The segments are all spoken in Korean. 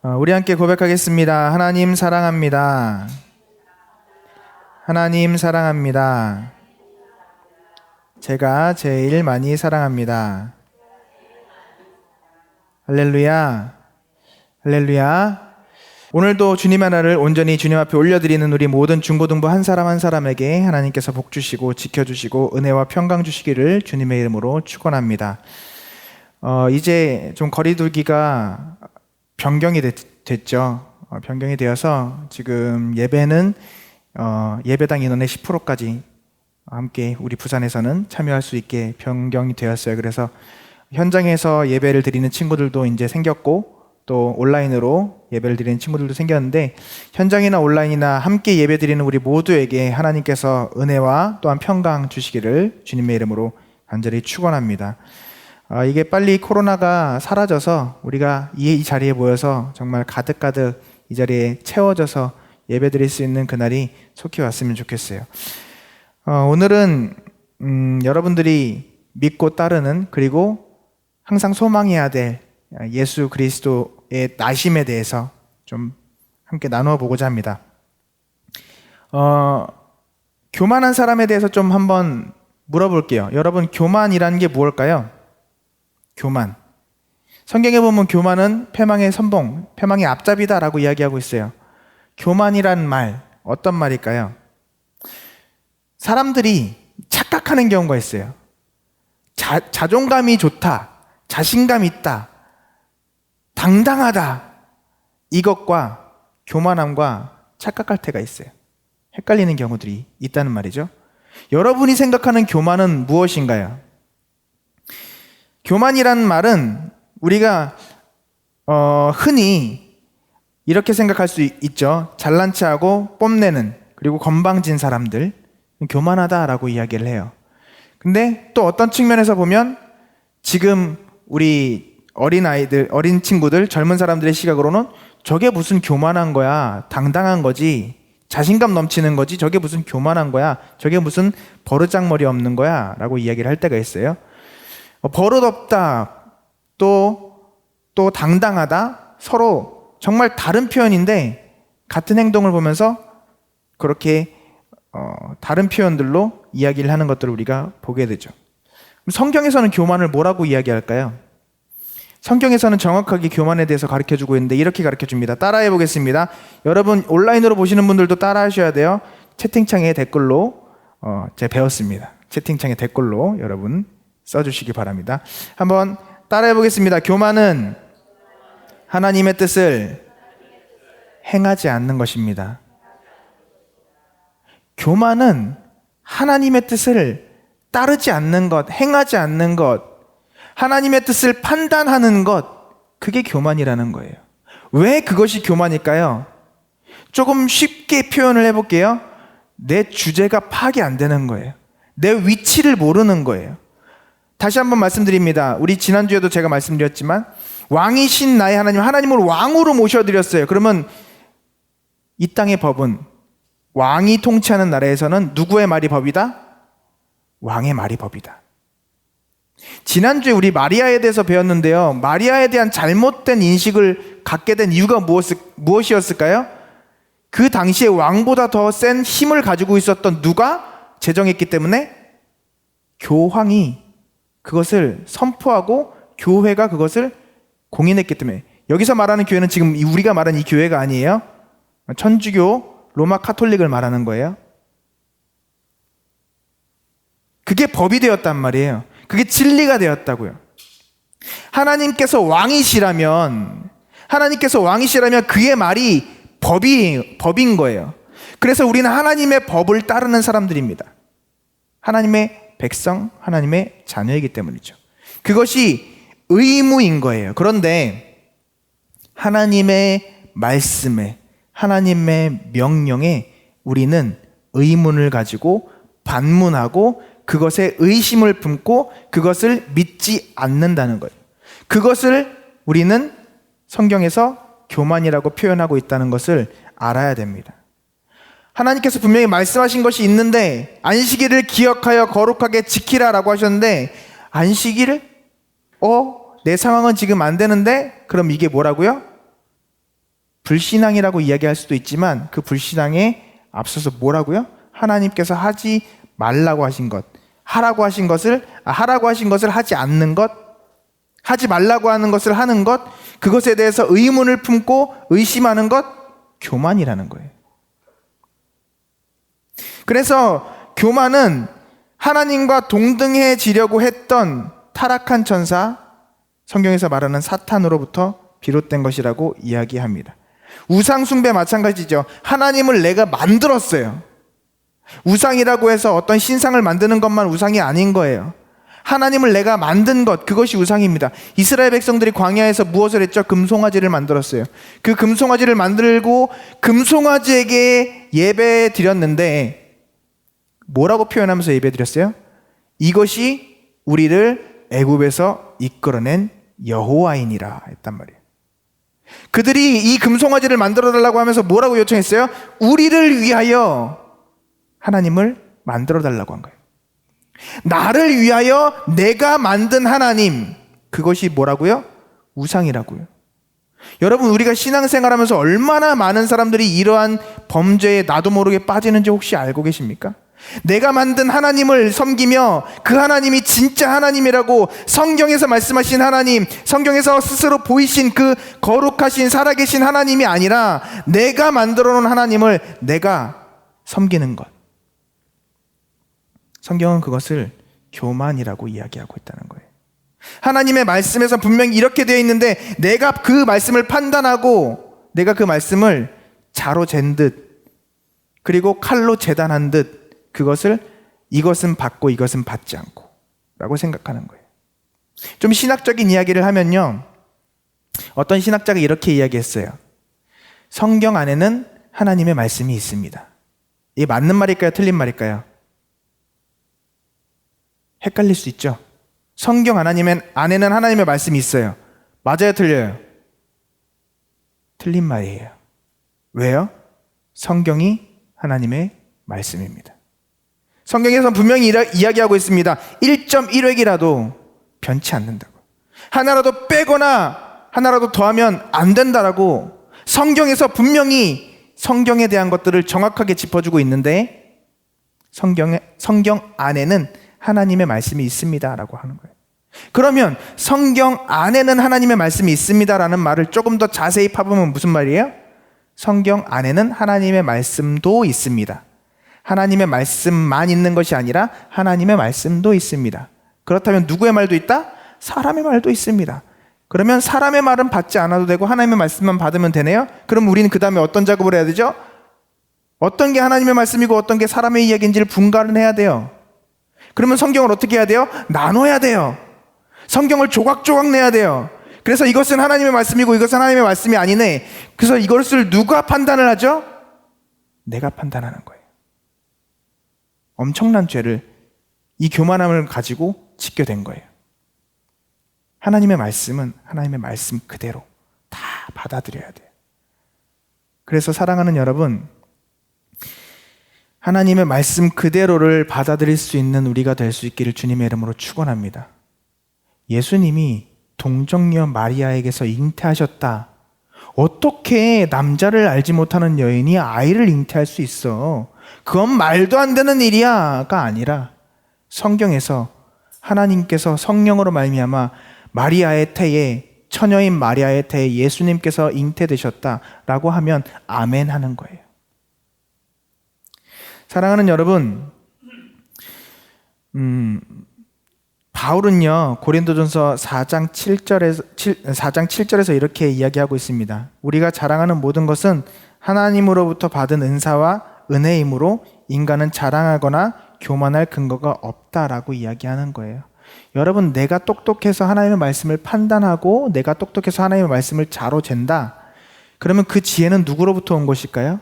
우리 함께 고백하겠습니다. 하나님 사랑합니다. 하나님 사랑합니다. 제가 제일 많이 사랑합니다. 할렐루야. 할렐루야. 오늘도 주님의 나라를 온전히 주님 앞에 올려드리는 우리 모든 중고등부 한 사람 한 사람에게 하나님께서 복 주시고 지켜주시고 은혜와 평강 주시기를 주님의 이름으로 축원합니다. 이제 좀 거리두기가 변경이 됐죠. 변경이 되어서 지금 예배는 예배당 인원의 10%까지 함께 우리 부산에서는 참여할 수 있게 변경이 되었어요. 그래서 현장에서 예배를 드리는 친구들도 이제 생겼고 또 온라인으로 예배를 드리는 친구들도 생겼는데 현장이나 온라인이나 함께 예배 드리는 우리 모두에게 하나님께서 은혜와 또한 평강 주시기를 주님의 이름으로 간절히 축원합니다. 이게 빨리 코로나가 사라져서 우리가 이 자리에 모여서 정말 가득가득 이 자리에 채워져서 예배 드릴 수 있는 그날이 속히 왔으면 좋겠어요. 오늘은 여러분들이 믿고 따르는 그리고 항상 소망해야 될 예수 그리스도의 나심에 대해서 좀 함께 나누어 보고자 합니다. 교만한 사람에 대해서 좀 한번 물어볼게요. 여러분, 교만이라는 게 무엇일까요? 교만. 성경에 보면 교만은 패망의 선봉, 패망의 앞잡이다라고 이야기하고 있어요. 교만이란 말, 어떤 말일까요? 사람들이 착각하는 경우가 있어요. 자존감이 좋다, 자신감 있다, 당당하다, 이것과 교만함과 착각할 때가 있어요. 헷갈리는 경우들이 있다는 말이죠. 여러분이 생각하는 교만은 무엇인가요? 교만이라는 말은 우리가 흔히 이렇게 생각할 수 있죠. 잘난 체하고 뽐내는, 그리고 건방진 사람들, 교만하다라고 이야기를 해요. 근데 또 어떤 측면에서 보면 지금 우리 어린 친구들, 젊은 사람들의 시각으로는 저게 무슨 교만한 거야, 당당한 거지, 자신감 넘치는 거지, 저게 무슨 교만한 거야, 저게 무슨 버르장머리 없는 거야 라고 이야기를 할 때가 있어요. 버릇없다, 또 당당하다, 서로 정말 다른 표현인데 같은 행동을 보면서 그렇게 다른 표현들로 이야기를 하는 것들을 우리가 보게 되죠. 성경에서는 교만을 뭐라고 이야기할까요? 성경에서는 정확하게 교만에 대해서 가르쳐주고 있는데 이렇게 가르쳐줍니다. 따라해 보겠습니다. 여러분 온라인으로 보시는 분들도 따라 하셔야 돼요. 채팅창에 댓글로 제가 배웠습니다. 채팅창에 댓글로 여러분 써주시기 바랍니다. 한번 따라해 보겠습니다. 교만은 하나님의 뜻을 행하지 않는 것입니다. 교만은 하나님의 뜻을 따르지 않는 것, 행하지 않는 것, 하나님의 뜻을 판단하는 것, 그게 교만이라는 거예요. 왜 그것이 교만일까요? 조금 쉽게 표현을 해볼게요. 내 주제가 파악이 안 되는 거예요. 내 위치를 모르는 거예요. 다시 한번 말씀드립니다. 우리 지난주에도 제가 말씀드렸지만 왕이신 나의 하나님을 왕으로 모셔드렸어요. 그러면 이 땅의 법은, 왕이 통치하는 나라에서는 누구의 말이 법이다? 왕의 말이 법이다. 지난주에 우리 마리아에 대해서 배웠는데요. 마리아에 대한 잘못된 인식을 갖게 된 이유가 무엇이었을까요? 그 당시에 왕보다 더 센 힘을 가지고 있었던 누가 제정했기 때문에 교황이 그것을 선포하고 교회가 그것을 공인했기 때문에. 여기서 말하는 교회는 지금 우리가 말하는 이 교회가 아니에요. 천주교 로마 카톨릭을 말하는 거예요. 그게 법이 되었단 말이에요. 그게 진리가 되었다고요. 하나님께서 왕이시라면 그의 말이 법인 거예요. 그래서 우리는 하나님의 법을 따르는 사람들입니다. 하나님의 백성, 하나님의 자녀이기 때문이죠. 그것이 의무인 거예요. 그런데 하나님의 말씀에, 하나님의 명령에 우리는 의문을 가지고 반문하고 그것에 의심을 품고 그것을 믿지 않는다는 거예요. 그것을 우리는 성경에서 교만이라고 표현하고 있다는 것을 알아야 됩니다. 하나님께서 분명히 말씀하신 것이 있는데 안식일을 기억하여 거룩하게 지키라라고 하셨는데 안식일을 내 상황은 지금 안 되는데 그럼 이게 뭐라고요? 불신앙이라고 이야기할 수도 있지만 그 불신앙에 앞서서 뭐라고요? 하나님께서 하지 말라고 하신 것, 하라고 하신 것을 하지 않는 것, 하지 말라고 하는 것을 하는 것, 그것에 대해서 의문을 품고 의심하는 것, 교만이라는 거예요. 그래서 교만은 하나님과 동등해지려고 했던 타락한 천사, 성경에서 말하는 사탄으로부터 비롯된 것이라고 이야기합니다. 우상 숭배 마찬가지죠. 하나님을 내가 만들었어요. 우상이라고 해서 어떤 신상을 만드는 것만 우상이 아닌 거예요. 하나님을 내가 만든 것, 그것이 우상입니다. 이스라엘 백성들이 광야에서 무엇을 했죠? 금송아지를 만들었어요. 그 금송아지를 만들고 금송아지에게 예배 드렸는데 뭐라고 표현하면서 예배 드렸어요? 이것이 우리를 애굽에서 이끌어낸 여호와이니라 했단 말이에요. 그들이 이 금송아지를 만들어 달라고 하면서 뭐라고 요청했어요? 우리를 위하여 하나님을 만들어 달라고 한 거예요. 나를 위하여 내가 만든 하나님, 그것이 뭐라고요? 우상이라고요. 여러분, 우리가 신앙생활하면서 얼마나 많은 사람들이 이러한 범죄에 나도 모르게 빠지는지 혹시 알고 계십니까? 내가 만든 하나님을 섬기며 그 하나님이 진짜 하나님이라고 성경에서 말씀하신 하나님, 성경에서 스스로 보이신 그 거룩하신 살아계신 하나님이 아니라 내가 만들어 놓은 하나님을 내가 섬기는 것, 성경은 그것을 교만이라고 이야기하고 있다는 거예요. 하나님의 말씀에서 분명히 이렇게 되어 있는데 내가 그 말씀을 판단하고 내가 그 말씀을 자로 잰 듯, 그리고 칼로 재단한 듯 그것을 이것은 받고 이것은 받지 않고 라고 생각하는 거예요. 좀 신학적인 이야기를 하면요, 어떤 신학자가 이렇게 이야기했어요. 성경 안에는 하나님의 말씀이 있습니다. 이게 맞는 말일까요? 틀린 말일까요? 헷갈릴 수 있죠. 성경 안에는 하나님의 말씀이 있어요. 맞아요? 틀려요? 틀린 말이에요. 왜요? 성경이 하나님의 말씀입니다. 성경에서는 분명히 이야기하고 있습니다. 1.1획이라도 변치 않는다고. 하나라도 빼거나 하나라도 더하면 안 된다라고 성경에서 분명히 성경에 대한 것들을 정확하게 짚어주고 있는데 성경 안에는 하나님의 말씀이 있습니다라고 하는 거예요. 그러면 성경 안에는 하나님의 말씀이 있습니다라는 말을 조금 더 자세히 파보면 무슨 말이에요? 성경 안에는 하나님의 말씀도 있습니다. 하나님의 말씀만 있는 것이 아니라 하나님의 말씀도 있습니다. 그렇다면 누구의 말도 있다? 사람의 말도 있습니다. 그러면 사람의 말은 받지 않아도 되고 하나님의 말씀만 받으면 되네요? 그럼 우리는 그 다음에 어떤 작업을 해야 되죠? 어떤 게 하나님의 말씀이고 어떤 게 사람의 이야기인지를 분간을 해야 돼요. 그러면 성경을 어떻게 해야 돼요? 나눠야 돼요. 성경을 조각조각 내야 돼요. 그래서 이것은 하나님의 말씀이고 이것은 하나님의 말씀이 아니네. 그래서 이것을 누가 판단을 하죠? 내가 판단하는 거예요. 엄청난 죄를, 이 교만함을 가지고 짓게 된 거예요. 하나님의 말씀은 하나님의 말씀 그대로 다 받아들여야 돼요. 그래서 사랑하는 여러분, 하나님의 말씀 그대로를 받아들일 수 있는 우리가 될 수 있기를 주님의 이름으로 축원합니다. 예수님이 동정녀 마리아에게서 잉태하셨다. 어떻게 남자를 알지 못하는 여인이 아이를 잉태할 수 있어? 그건 말도 안 되는 일이야가 아니라 성경에서 하나님께서 성령으로 말미암아 마리아의 태에, 처녀인 마리아의 태에 예수님께서 잉태되셨다라고 하면 아멘 하는 거예요. 사랑하는 여러분, 바울은요 고린도전서 4장 7절에서 이렇게 이야기하고 있습니다. 우리가 자랑하는 모든 것은 하나님으로부터 받은 은사와 은혜이므로 인간은 자랑하거나 교만할 근거가 없다라고 이야기하는 거예요. 여러분, 내가 똑똑해서 하나님의 말씀을 판단하고 내가 똑똑해서 하나님의 말씀을 자로 잰다. 그러면 그 지혜는 누구로부터 온 것일까요?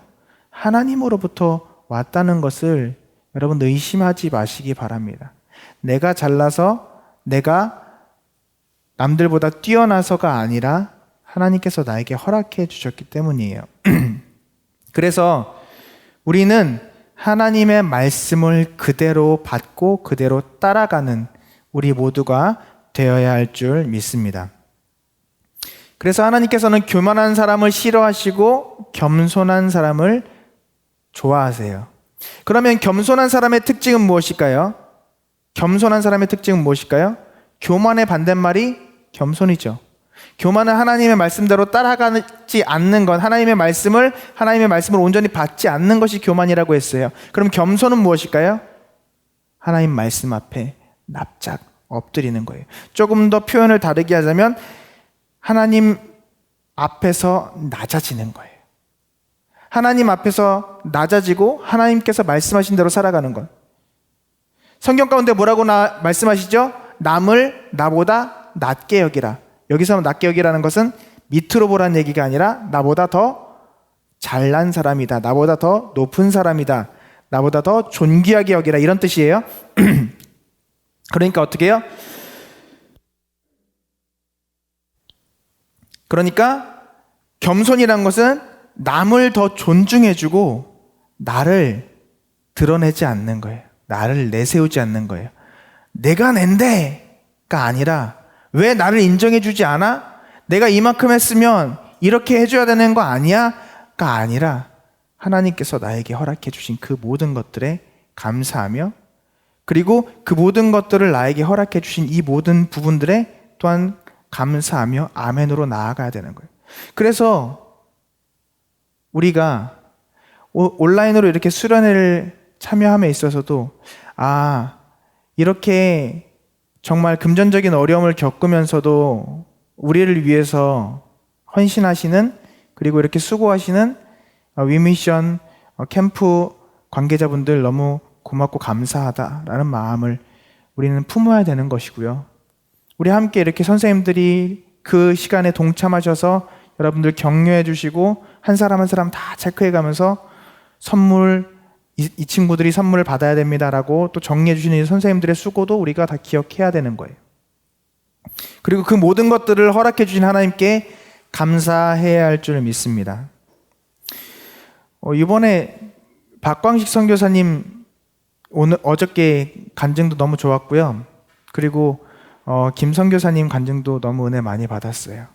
하나님으로부터 왔다는 것을 여러분 의심하지 마시기 바랍니다. 내가 잘나서 내가 남들보다 뛰어나서가 아니라 하나님께서 나에게 허락해 주셨기 때문이에요. 그래서 우리는 하나님의 말씀을 그대로 받고 그대로 따라가는 우리 모두가 되어야 할 줄 믿습니다. 그래서 하나님께서는 교만한 사람을 싫어하시고 겸손한 사람을 좋아하세요. 그러면 겸손한 사람의 특징은 무엇일까요? 겸손한 사람의 특징은 무엇일까요? 교만의 반대말이 겸손이죠. 교만은 하나님의 말씀대로 따라가지 않는 것, 하나님의 말씀을 온전히 받지 않는 것이 교만이라고 했어요. 그럼 겸손은 무엇일까요? 하나님 말씀 앞에 납작 엎드리는 거예요. 조금 더 표현을 다르게 하자면 하나님 앞에서 낮아지는 거예요. 하나님 앞에서 낮아지고 하나님께서 말씀하신 대로 살아가는 것. 성경 가운데 뭐라고 말씀하시죠? 남을 나보다 낮게 여기라. 여기서 낮게 여기라는 것은 밑으로 보라는 얘기가 아니라 나보다 더 잘난 사람이다, 나보다 더 높은 사람이다, 나보다 더 존귀하게 여기라, 이런 뜻이에요. 그러니까 어떻게 해요? 그러니까 겸손이란 것은 남을 더 존중해주고 나를 드러내지 않는 거예요. 나를 내세우지 않는 거예요. 내가 낸데가 아니라 왜 나를 인정해주지 않아? 내가 이만큼 했으면 이렇게 해줘야 되는 거 아니야? 가 아니라 하나님께서 나에게 허락해 주신 그 모든 것들에 감사하며, 그리고 그 모든 것들을 나에게 허락해 주신 이 모든 부분들에 또한 감사하며 아멘으로 나아가야 되는 거예요. 그래서 우리가 온라인으로 이렇게 수련회를 참여함에 있어서도 이렇게 정말 금전적인 어려움을 겪으면서도 우리를 위해서 헌신하시는, 그리고 이렇게 수고하시는 위미션 캠프 관계자분들 너무 고맙고 감사하다라는 마음을 우리는 품어야 되는 것이고요. 우리 함께 이렇게 선생님들이 그 시간에 동참하셔서 여러분들 격려해 주시고 한 사람 한 사람 다 체크해 가면서 이 친구들이 선물을 받아야 됩니다라고 또 정리해 주시는 선생님들의 수고도 우리가 다 기억해야 되는 거예요. 그리고 그 모든 것들을 허락해 주신 하나님께 감사해야 할 줄 믿습니다. 이번에 박광식 선교사님 어저께 간증도 너무 좋았고요. 그리고 김 선교사님 간증도 너무 은혜 많이 받았어요.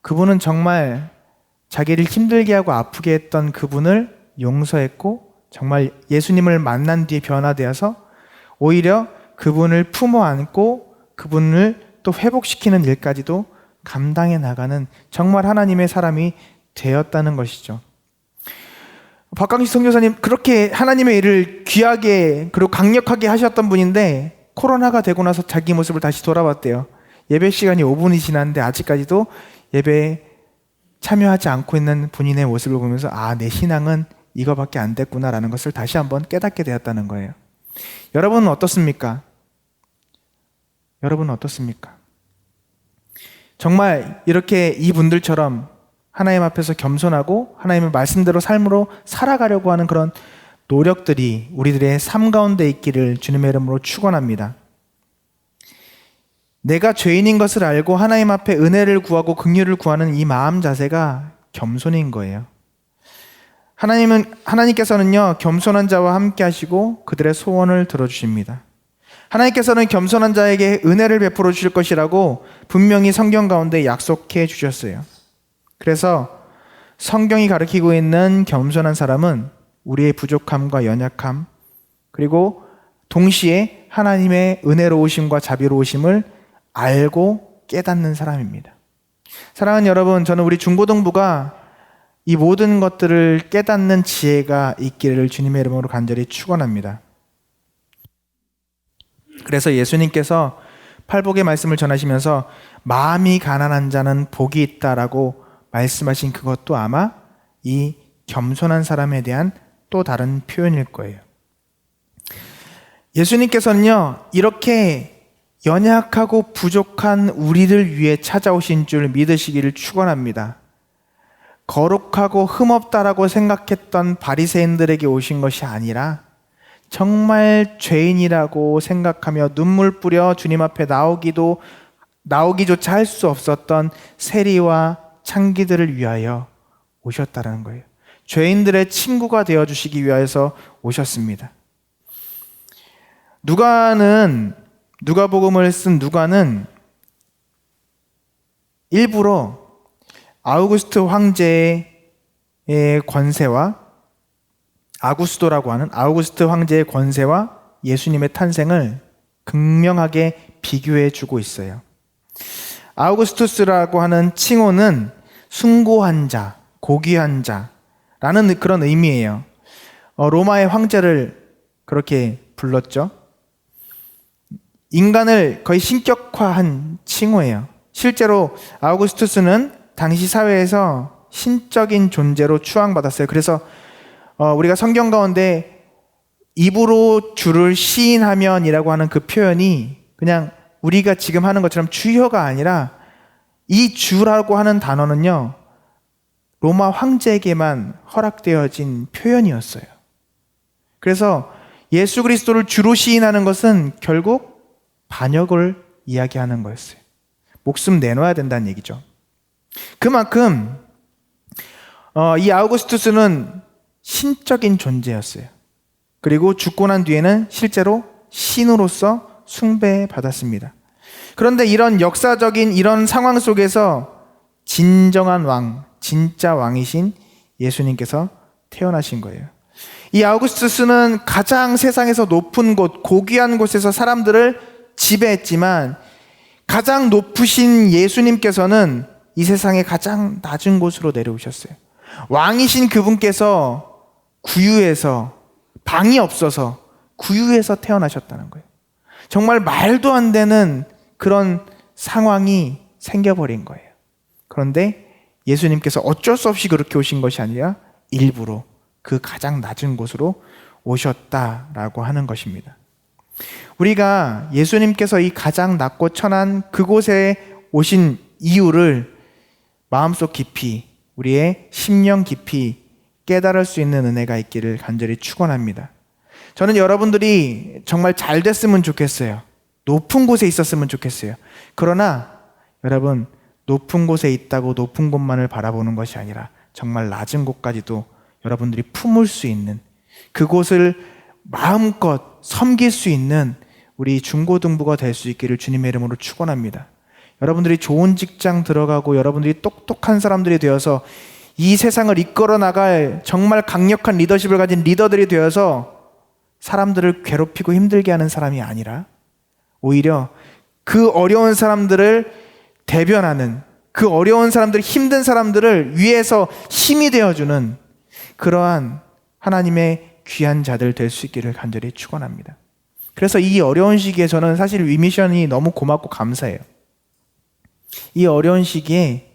그분은 정말 자기를 힘들게 하고 아프게 했던 그분을 용서했고, 정말 예수님을 만난 뒤에 변화되어서 오히려 그분을 품어 안고 그분을 또 회복시키는 일까지도 감당해 나가는 정말 하나님의 사람이 되었다는 것이죠. 박광식 선교사님 그렇게 하나님의 일을 귀하게 그리고 강력하게 하셨던 분인데 코로나가 되고 나서 자기 모습을 다시 돌아봤대요. 예배 시간이 5분이 지났는데 아직까지도 예배에 참여하지 않고 있는 본인의 모습을 보면서 내 신앙은 이거밖에 안 됐구나라는 것을 다시 한번 깨닫게 되었다는 거예요. 여러분은 어떻습니까? 여러분은 어떻습니까? 정말 이렇게 이분들처럼 하나님 앞에서 겸손하고 하나님의 말씀대로 삶으로 살아가려고 하는 그런 노력들이 우리들의 삶 가운데 있기를 주님의 이름으로 축원합니다. 내가 죄인인 것을 알고 하나님 앞에 은혜를 구하고 긍휼을 구하는 이 마음 자세가 겸손인 거예요. 하나님께서는요, 겸손한 자와 함께 하시고 그들의 소원을 들어주십니다. 하나님께서는 겸손한 자에게 은혜를 베풀어 주실 것이라고 분명히 성경 가운데 약속해 주셨어요. 그래서 성경이 가르치고 있는 겸손한 사람은 우리의 부족함과 연약함, 그리고 동시에 하나님의 은혜로우심과 자비로우심을 알고 깨닫는 사람입니다. 사랑하는 여러분, 저는 우리 중고등부가 이 모든 것들을 깨닫는 지혜가 있기를 주님의 이름으로 간절히 축원합니다. 그래서 예수님께서 팔복의 말씀을 전하시면서 마음이 가난한 자는 복이 있다라고 말씀하신 그것도 아마 이 겸손한 사람에 대한 또 다른 표현일 거예요. 예수님께서는요, 이렇게 연약하고 부족한 우리를 위해 찾아오신 줄 믿으시기를 축원합니다. 거룩하고 흠없다라고 생각했던 바리새인들에게 오신 것이 아니라 정말 죄인이라고 생각하며 눈물 뿌려 주님 앞에 나오기조차 할 수 없었던 세리와 창기들을 위하여 오셨다는 거예요. 죄인들의 친구가 되어주시기 위해서 오셨습니다. 누가복음을 쓴 누가는 일부러 아우구스트 황제의 권세와 아구스도라고 하는 아우구스트 황제의 권세와 예수님의 탄생을 극명하게 비교해 주고 있어요. 아우구스투스라고 하는 칭호는 숭고한 자, 고귀한 자라는 그런 의미예요. 로마의 황제를 그렇게 불렀죠. 인간을 거의 신격화한 칭호예요. 실제로 아우구스투스는 당시 사회에서 신적인 존재로 추앙받았어요. 그래서 우리가 성경 가운데 입으로 주를 시인하면이라고 하는 그 표현이 그냥 우리가 지금 하는 것처럼 주여가 아니라 이 주라고 하는 단어는요, 로마 황제에게만 허락되어진 표현이었어요. 그래서 예수 그리스도를 주로 시인하는 것은 결국 반역을 이야기하는 거였어요. 목숨 내놔야 된다는 얘기죠. 그만큼 이 아우구스투스는 신적인 존재였어요. 그리고 죽고 난 뒤에는 실제로 신으로서 숭배받았습니다. 그런데 이런 역사적인 이런 상황 속에서 진정한 왕, 진짜 왕이신 예수님께서 태어나신 거예요. 이 아우구스투스는 가장 세상에서 높은 곳, 고귀한 곳에서 사람들을 지배했지만 가장 높으신 예수님께서는 이 세상의 가장 낮은 곳으로 내려오셨어요. 왕이신 그분께서 구유에서, 방이 없어서 구유에서 태어나셨다는 거예요. 정말 말도 안 되는 그런 상황이 생겨버린 거예요. 그런데 예수님께서 어쩔 수 없이 그렇게 오신 것이 아니라 일부러 그 가장 낮은 곳으로 오셨다라고 하는 것입니다. 우리가 예수님께서 이 가장 낮고 천한 그곳에 오신 이유를 마음속 깊이, 우리의 심령 깊이 깨달을 수 있는 은혜가 있기를 간절히 축원합니다. 저는 여러분들이 정말 잘 됐으면 좋겠어요. 높은 곳에 있었으면 좋겠어요. 그러나 여러분, 높은 곳에 있다고 높은 곳만을 바라보는 것이 아니라 정말 낮은 곳까지도 여러분들이 품을 수 있는, 그곳을 마음껏 섬길 수 있는 우리 중고등부가 될 수 있기를 주님의 이름으로 축원합니다. 여러분들이 좋은 직장 들어가고 여러분들이 똑똑한 사람들이 되어서 이 세상을 이끌어 나갈 정말 강력한 리더십을 가진 리더들이 되어서 사람들을 괴롭히고 힘들게 하는 사람이 아니라 오히려 그 어려운 사람들을 대변하는, 그 어려운 사람들, 힘든 사람들을 위해서 힘이 되어주는 그러한 하나님의 귀한 자들 될 수 있기를 간절히 축원합니다. 그래서 이 어려운 시기에 저는 사실 위미션이 너무 고맙고 감사해요. 이 어려운 시기에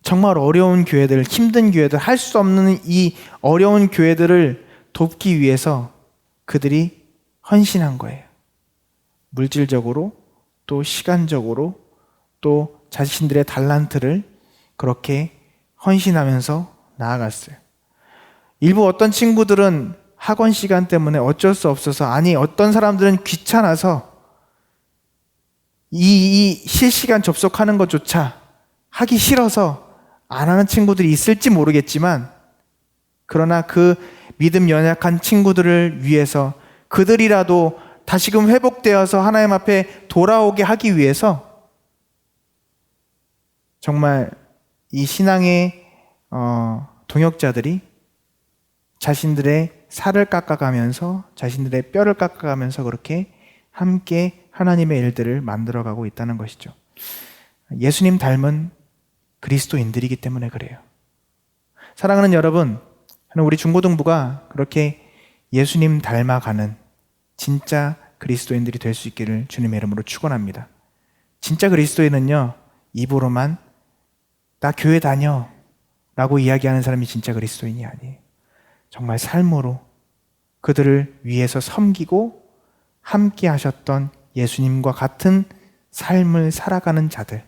정말 어려운 교회들, 힘든 교회들, 할 수 없는 이 어려운 교회들을 돕기 위해서 그들이 헌신한 거예요. 물질적으로, 또 시간적으로, 또 자신들의 달란트를 그렇게 헌신하면서 나아갔어요. 일부 어떤 친구들은 학원 시간 때문에 어쩔 수 없어서, 아니 어떤 사람들은 귀찮아서 이 실시간 접속하는 것조차 하기 싫어서 안 하는 친구들이 있을지 모르겠지만, 그러나 그 믿음 연약한 친구들을 위해서 그들이라도 다시금 회복되어서 하나님 앞에 돌아오게 하기 위해서 정말 이 신앙의 동역자들이 자신들의 살을 깎아가면서, 자신들의 뼈를 깎아가면서 그렇게 함께 하나님의 일들을 만들어가고 있다는 것이죠. 예수님 닮은 그리스도인들이기 때문에 그래요. 사랑하는 여러분, 우리 중고등부가 그렇게 예수님 닮아가는 진짜 그리스도인들이 될 수 있기를 주님의 이름으로 축원합니다. 진짜 그리스도인은요, 입으로만 나 교회 다녀 라고 이야기하는 사람이 진짜 그리스도인이 아니에요. 정말 삶으로 그들을 위해서 섬기고 함께 하셨던 예수님과 같은 삶을 살아가는 자들,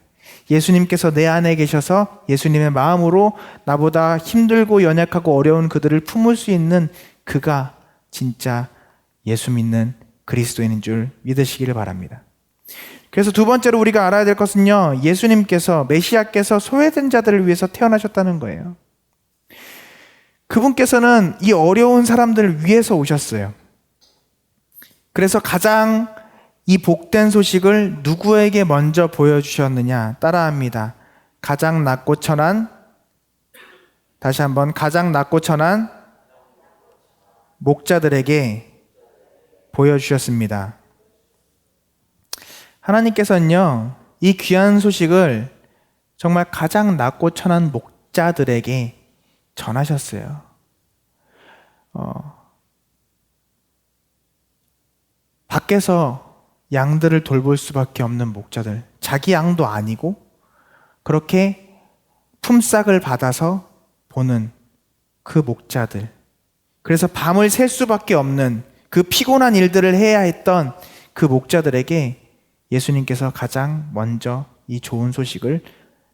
예수님께서 내 안에 계셔서 예수님의 마음으로 나보다 힘들고 연약하고 어려운 그들을 품을 수 있는 그가 진짜 예수 믿는 그리스도인인 줄 믿으시기를 바랍니다. 그래서 두 번째로 우리가 알아야 될 것은요, 예수님께서, 메시아께서 소외된 자들을 위해서 태어나셨다는 거예요. 그분께서는 이 어려운 사람들을 위해서 오셨어요. 그래서 가장 이 복된 소식을 누구에게 먼저 보여주셨느냐? 따라합니다. 가장 낮고 천한, 다시 한번, 가장 낮고 천한 목자들에게 보여주셨습니다. 하나님께서는요, 이 귀한 소식을 정말 가장 낮고 천한 목자들에게 전하셨어요. 밖에서 양들을 돌볼 수밖에 없는 목자들, 자기 양도 아니고 그렇게 품삯을 받아서 보는 그 목자들, 그래서 밤을 샐 수밖에 없는 그 피곤한 일들을 해야 했던 그 목자들에게 예수님께서 가장 먼저 이 좋은 소식을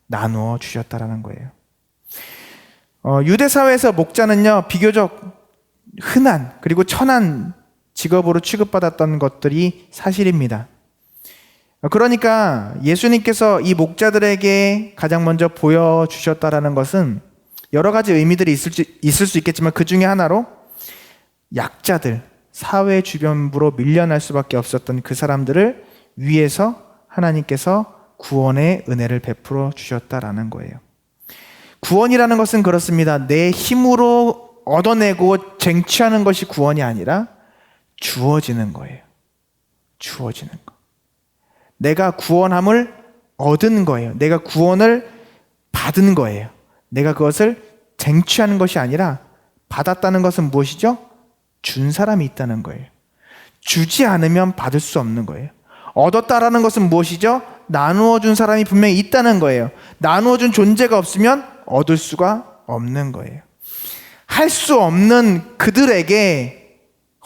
나누어 주셨다라는 거예요. 유대 사회에서 목자는요, 비교적 흔한 그리고 천한 직업으로 취급받았던 것들이 사실입니다. 그러니까 예수님께서 이 목자들에게 가장 먼저 보여주셨다라는 것은 여러 가지 의미들이 있을 수 있겠지만 그 중에 하나로 약자들, 사회 주변부로 밀려날 수밖에 없었던 그 사람들을 위해서 하나님께서 구원의 은혜를 베풀어 주셨다라는 거예요. 구원이라는 것은 그렇습니다. 내 힘으로 얻어내고 쟁취하는 것이 구원이 아니라 주어지는 거예요. 주어지는 거. 내가 구원함을 얻은 거예요. 내가 구원을 받은 거예요. 내가 그것을 쟁취하는 것이 아니라 받았다는 것은 무엇이죠? 준 사람이 있다는 거예요. 주지 않으면 받을 수 없는 거예요. 얻었다라는 것은 무엇이죠? 나누어 준 사람이 분명히 있다는 거예요. 나누어 준 존재가 없으면 얻을 수가 없는 거예요. 할 수 없는 그들에게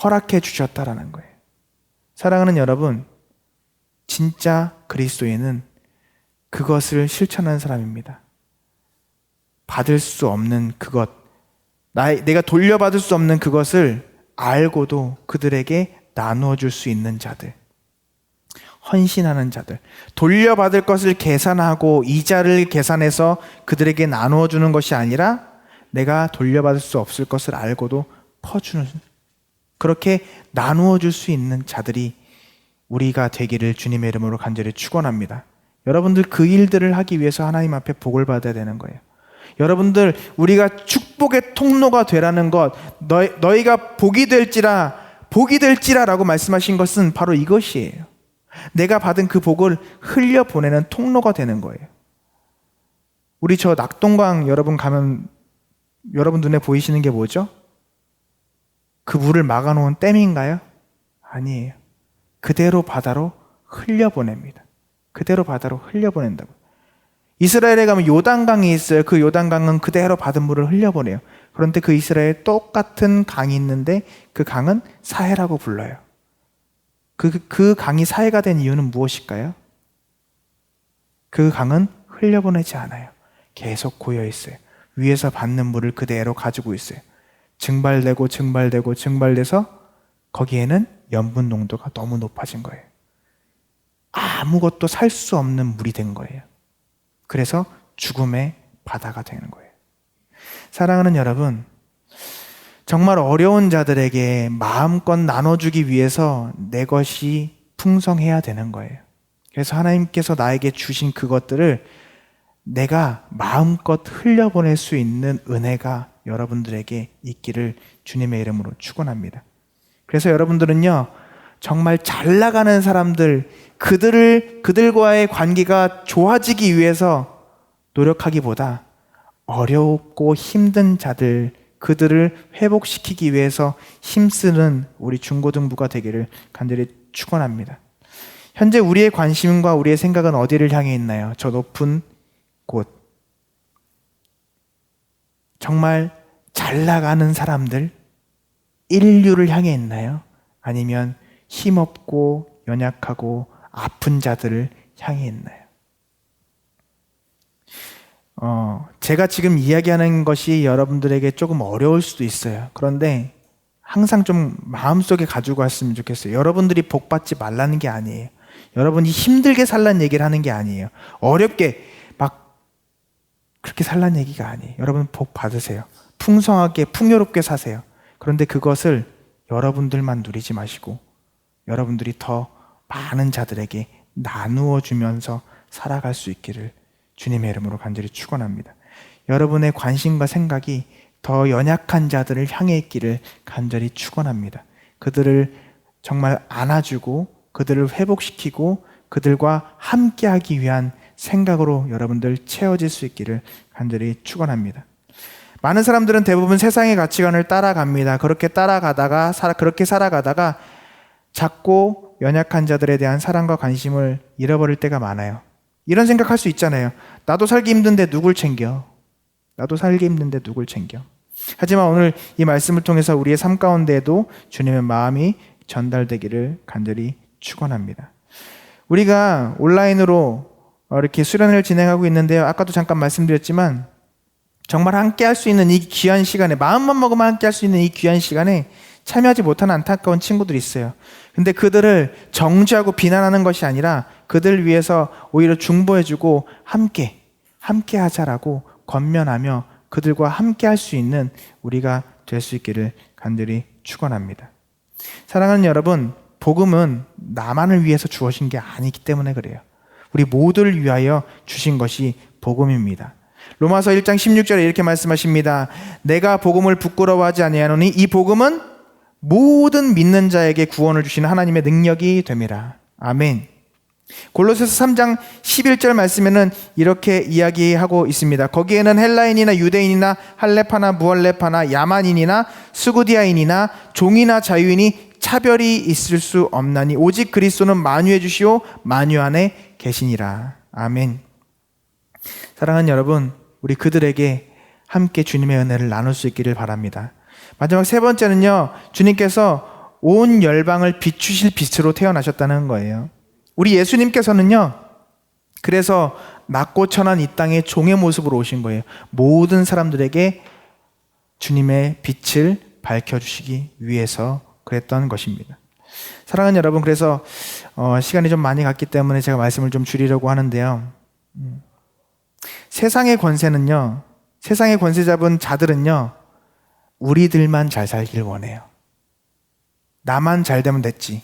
허락해 주셨다라는 거예요. 사랑하는 여러분, 진짜 그리스도인은 그것을 실천하는 사람입니다. 받을 수 없는 그것, 내가 돌려받을 수 없는 그것을 알고도 그들에게 나누어 줄 수 있는 자들, 헌신하는 자들, 돌려받을 것을 계산하고 이자를 계산해서 그들에게 나누어 주는 것이 아니라 내가 돌려받을 수 없을 것을 알고도 퍼주는, 그렇게 나누어 줄 수 있는 자들이 우리가 되기를 주님의 이름으로 간절히 축원합니다. 여러분들 그 일들을 하기 위해서 하나님 앞에 복을 받아야 되는 거예요. 여러분들, 우리가 축복의 통로가 되라는 것, 너희가 복이 될지라 라고 말씀하신 것은 바로 이것이에요. 내가 받은 그 복을 흘려보내는 통로가 되는 거예요. 우리 저 낙동강 여러분 가면 여러분 눈에 보이시는 게 뭐죠? 그 물을 막아놓은 댐인가요? 아니에요. 그대로 바다로 흘려보냅니다. 그대로 바다로 흘려보낸다고. 이스라엘에 가면 요단강이 있어요. 그 요단강은 그대로 받은 물을 흘려보내요. 그런데 그 이스라엘에 똑같은 강이 있는데 그 강은 사해라고 불러요. 그 강이 사해가 된 이유는 무엇일까요? 그 강은 흘려보내지 않아요. 계속 고여 있어요. 위에서 받는 물을 그대로 가지고 있어요. 증발돼서 거기에는 염분 농도가 너무 높아진 거예요. 아무것도 살 수 없는 물이 된 거예요. 그래서 죽음의 바다가 되는 거예요. 사랑하는 여러분, 정말 어려운 자들에게 마음껏 나눠주기 위해서 내 것이 풍성해야 되는 거예요. 그래서 하나님께서 나에게 주신 그것들을 내가 마음껏 흘려보낼 수 있는 은혜가 여러분들에게 있기를 주님의 이름으로 축원합니다. 그래서 여러분들은요, 정말 잘 나가는 사람들, 그들과의 관계가 좋아지기 위해서 노력하기보다 어렵고 힘든 자들, 그들을 회복시키기 위해서 힘쓰는 우리 중고등부가 되기를 간절히 축원합니다. 현재 우리의 관심과 우리의 생각은 어디를 향해 있나요? 저 높은 곳. 정말 잘 나가는 사람들, 인류를 향해 있나요? 아니면 힘없고 연약하고 아픈 자들을 향해 있나요? 제가 지금 이야기하는 것이 여러분들에게 조금 어려울 수도 있어요. 그런데 항상 좀 마음속에 가지고 왔으면 좋겠어요. 여러분들이 복 받지 말라는 게 아니에요. 여러분이 힘들게 살라는 얘기를 하는 게 아니에요. 어렵게 막 그렇게 살라는 얘기가 아니에요. 여러분 복 받으세요. 풍성하게 풍요롭게 사세요. 그런데 그것을 여러분들만 누리지 마시고 여러분들이 더 많은 자들에게 나누어 주면서 살아갈 수 있기를 주님의 이름으로 간절히 축원합니다. 여러분의 관심과 생각이 더 연약한 자들을 향해 있기를 간절히 축원합니다. 그들을 정말 안아주고 그들을 회복시키고 그들과 함께하기 위한 생각으로 여러분들 채워질 수 있기를 간절히 축원합니다. 많은 사람들은 대부분 세상의 가치관을 따라갑니다. 그렇게 살아가다가 작고 연약한 자들에 대한 사랑과 관심을 잃어버릴 때가 많아요. 이런 생각할 수 있잖아요. 나도 살기 힘든데 누굴 챙겨? 하지만 오늘 이 말씀을 통해서 우리의 삶 가운데에도 주님의 마음이 전달되기를 간절히 축원합니다. 우리가 온라인으로 이렇게 수련회를 진행하고 있는데요. 아까도 잠깐 말씀드렸지만 정말 함께 할 수 있는 이 귀한 시간에, 마음만 먹으면 함께 할 수 있는 이 귀한 시간에 참여하지 못하는 안타까운 친구들이 있어요. 근데 그들을 정죄하고 비난하는 것이 아니라 그들을 위해서 오히려 중보해주고 함께 하자라고 권면하며 그들과 함께 할 수 있는 우리가 될 수 있기를 간절히 축원합니다. 사랑하는 여러분, 복음은 나만을 위해서 주어진 게 아니기 때문에 그래요. 우리 모두를 위하여 주신 것이 복음입니다. 로마서 1장 16절에 이렇게 말씀하십니다. 내가 복음을 부끄러워하지 아니하노니 이 복음은 모든 믿는 자에게 구원을 주시는 하나님의 능력이 됨이라. 아멘. 골로새서 3장 11절 말씀에는 이렇게 이야기하고 있습니다. 거기에는 헬라인이나 유대인이나 할레파나 무할레파나 야만인이나 스구디아인이나 종이나 자유인이 차별이 있을 수 없나니 오직 그리스도는 만유해 주시오 만유 안에 계시니라. 아멘. 사랑하는 여러분, 우리 그들에게 함께 주님의 은혜를 나눌 수 있기를 바랍니다. 마지막 세 번째는요, 주님께서 온 열방을 비추실 빛으로 태어나셨다는 거예요. 우리 예수님께서는요, 그래서 낮고 천한 이 땅에 종의 모습으로 오신 거예요. 모든 사람들에게 주님의 빛을 밝혀주시기 위해서 그랬던 것입니다. 사랑하는 여러분, 그래서 시간이 좀 많이 갔기 때문에 제가 말씀을 좀 줄이려고 하는데요. 세상의 권세는요, 세상의 권세 잡은 자들은요, 우리들만 잘 살길 원해요. 나만 잘 되면 됐지.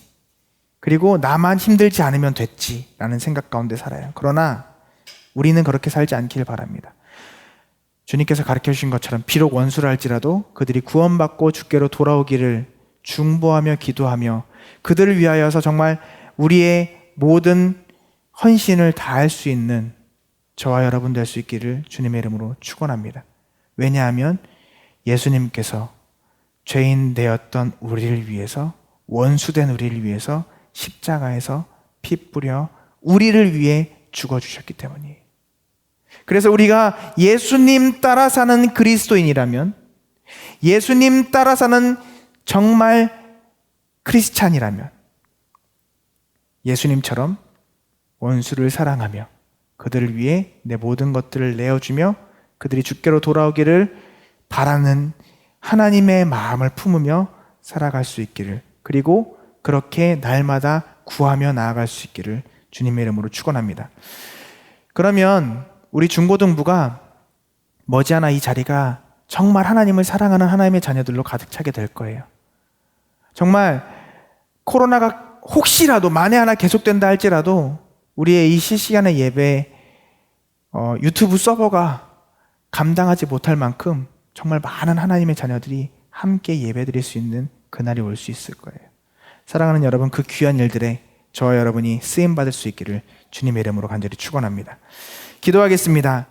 그리고 나만 힘들지 않으면 됐지. 라는 생각 가운데 살아요. 그러나 우리는 그렇게 살지 않길 바랍니다. 주님께서 가르쳐 주신 것처럼 비록 원수를 할지라도 그들이 구원받고 주께로 돌아오기를 중보하며 기도하며 그들을 위하여서 정말 우리의 모든 헌신을 다할 수 있는 저와 여러분 될 수 있기를 주님의 이름으로 축원합니다. 왜냐하면 예수님께서 죄인 되었던 우리를 위해서, 원수된 우리를 위해서 십자가에서 피 뿌려 우리를 위해 죽어주셨기 때문이에요. 그래서 우리가 예수님 따라 사는 그리스도인이라면, 예수님 따라 사는 정말 크리스찬이라면 예수님처럼 원수를 사랑하며 그들을 위해 내 모든 것들을 내어주며 그들이 주께로 돌아오기를 바라는 하나님의 마음을 품으며 살아갈 수 있기를, 그리고 그렇게 날마다 구하며 나아갈 수 있기를 주님의 이름으로 축원합니다. 그러면 우리 중고등부가 머지않아 이 자리가 정말 하나님을 사랑하는 하나님의 자녀들로 가득 차게 될 거예요. 정말 코로나가 혹시라도 만에 하나 계속된다 할지라도 우리의 이 실시간의 예배 유튜브 서버가 감당하지 못할 만큼 정말 많은 하나님의 자녀들이 함께 예배드릴 수 있는 그날이 올 수 있을 거예요. 사랑하는 여러분, 그 귀한 일들에 저와 여러분이 쓰임받을 수 있기를 주님의 이름으로 간절히 축원합니다. 기도하겠습니다.